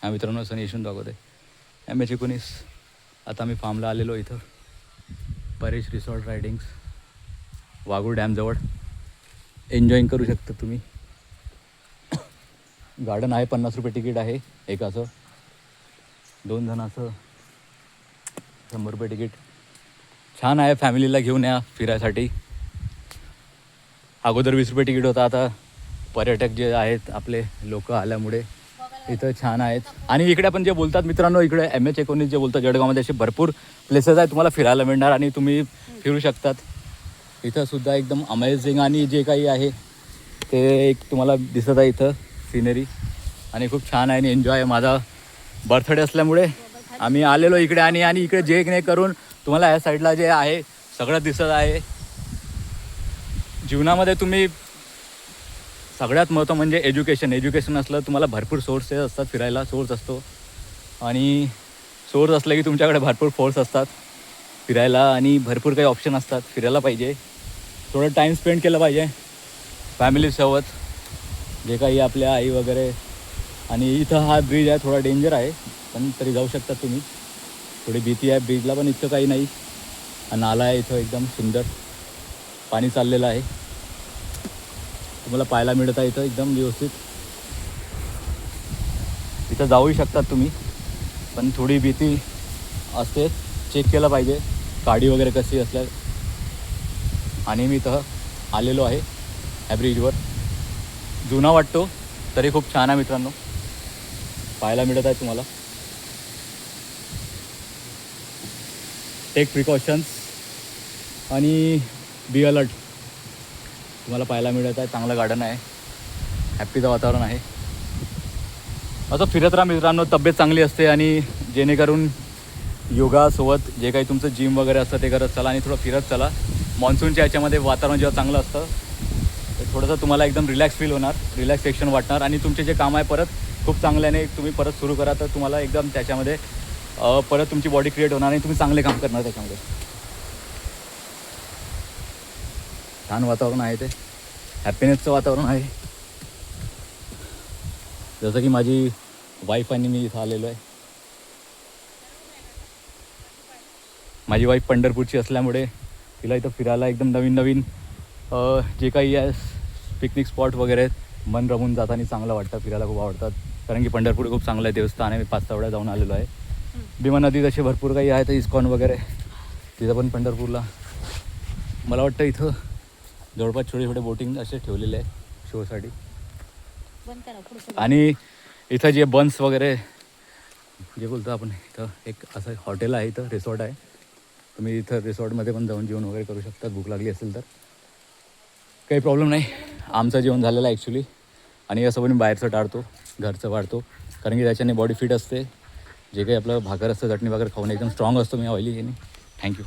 हा मित्रांनो सनी यशवंत दाखवते MH19. आता आम्ही फार्मला आलेलो इथं परेश रिसॉर्ट रायडिंग्स वाघूर डॅमजवळ. एन्जॉईंग करू शकता तुम्ही. गार्डन आहे, 50 रुपये तिकीट आहे एकाचं. 2 जणांचं 100 रुपये तिकीट. छान आहे, फॅमिलीला घेऊन या फिरायसाठी. अगोदर 20 रुपये तिकीट होता, आता पर्यटक जे आहेत आपले लोक आल्यामुळे इथं छान आहेत. आणि इकडे पण जे बोलतात मित्रांनो, इकडे MH19 जे बोलतात जळगावमध्ये असे भरपूर प्लेसेस आहेत तुम्हाला फिरायला मिळणार आणि तुम्ही फिरू शकतात. इथं सुद्धा एकदम अमेझिंग आणि जे काही आहे ते एक तुम्हाला दिसत आहे इथं सिनरी आणि खूप छान आहे आणि एन्जॉय आहे. माझा बर्थडे असल्यामुळे आम्ही आलेलो इकडे आणि इकडे जे नाही करून तुम्हाला या साईडला जे आहे सगळं दिसत आहे. जीवनामध्ये तुम्ही सगळ्यात महत्त्व म्हणजे एज्युकेशन असलं तुम्हाला भरपूर सोर्सेस असतात फिरायला. सोर्स असतो आणि सोर्स असलं की तुमच्याकडे भरपूर फोर्स असतात फिरायला आणि भरपूर काही ऑप्शन असतात. फिरायला पाहिजे, थोडं टाईम स्पेंड केलं पाहिजे फॅमिलीसोबत, जे काही आपल्या आई वगैरे. आणि इथं हा ब्रिज आहे, थोडा डेंजर आहे पण तरी जाऊ शकता तुम्ही. थोडी भीती आहे ब्रिजला पण इतकं काही नाही. नाला आहे इथं एकदम सुंदर, पाणी चाललेलं आहे, तुम्हाला पाहायला मिळत आहे इथं एकदम व्यवस्थित. इथं जाऊही शकतात तुम्ही पण थोडी भीती असते, चेक केलं पाहिजे गाडी वगैरे कशी असल्या. आणि मी इथं आलेलो आहे ह्या ब्रिजवर. जुना वाटतो तरी खूप छान आहे मित्रांनो, पाहायला मिळत आहे तुम्हाला. टेक प्रिकॉशन्स आणि बी अलर्ट तुम्हाला पाहायला मिळत आहे. चांगलं गार्डन आहे, हॅप्पीचं वातावरण आहे. असं फिरत राहा मित्रांनो, तब्येत चांगली असते आणि जेणेकरून योगासोबत जे काही तुमचं जिम वगैरे असतं ते करत चला आणि थोडं फिरत चला. मान्सूनच्या याच्यामध्ये वातावरण जेव्हा चांगलं असतं तर थोडंसं तुम्हाला एकदम रिलॅक्स फील होणार, रिलॅक्सेशन वाटणार आणि तुमचे जे काम आहे परत खूप चांगल्याने तुम्ही परत सुरू करा तर तुम्हाला एकदम त्याच्यामध्ये परत तुमची बॉडी क्रिएट होणार आणि तुम्ही चांगले काम करणार त्याच्यामध्ये. छान वातावरण आहे, ते हॅपीनेसचं वातावरण आहे. जसं की माझी वाईफ आणि मी इथं आलेलो आहे. माझी वाईफ पंढरपूरची असल्यामुळे तिला इथं फिरायला एकदम नवीन नवीन जे काही आहे पिकनिक स्पॉट वगैरे आहेत, मन रमून जाताना चांगलं वाटतं, फिरायला खूप आवडतात. कारण की पंढरपूर खूप चांगलं आहे देवस्थान आहे. मी 5-6 वेळा जाऊन आलेलो आहे. भीमा नदीत असे भरपूर काही आहेत, इस्कॉन वगैरे तिथं पण पंढरपूरला. मला वाटतं इथं जवळपास छोटे छोटे बोटिंग असे ठेवलेले आहे शोसाठी. आणि इथं जे बन्स वगैरे जे बोलतो आपण, इथं एक असं हॉटेल आहे, इथं रिसॉर्ट आहे. तुम्ही इथं रिसॉर्टमध्ये पण जाऊन जेवण वगैरे करू शकता, भूक लागली असेल तर काही प्रॉब्लेम नाही. आमचं जेवण झालेलं आहे ॲक्च्युली आणि असं पण बाहेरचं टाळतो, घरचं वाढतो. कारण की त्याच्याने बॉडी फिट असते. जे काही आपलं भाकर असतं चटणी वगैरे खाऊन एकदम स्ट्रॉंग असतो. मी ऑइली आहे. थँक्यू.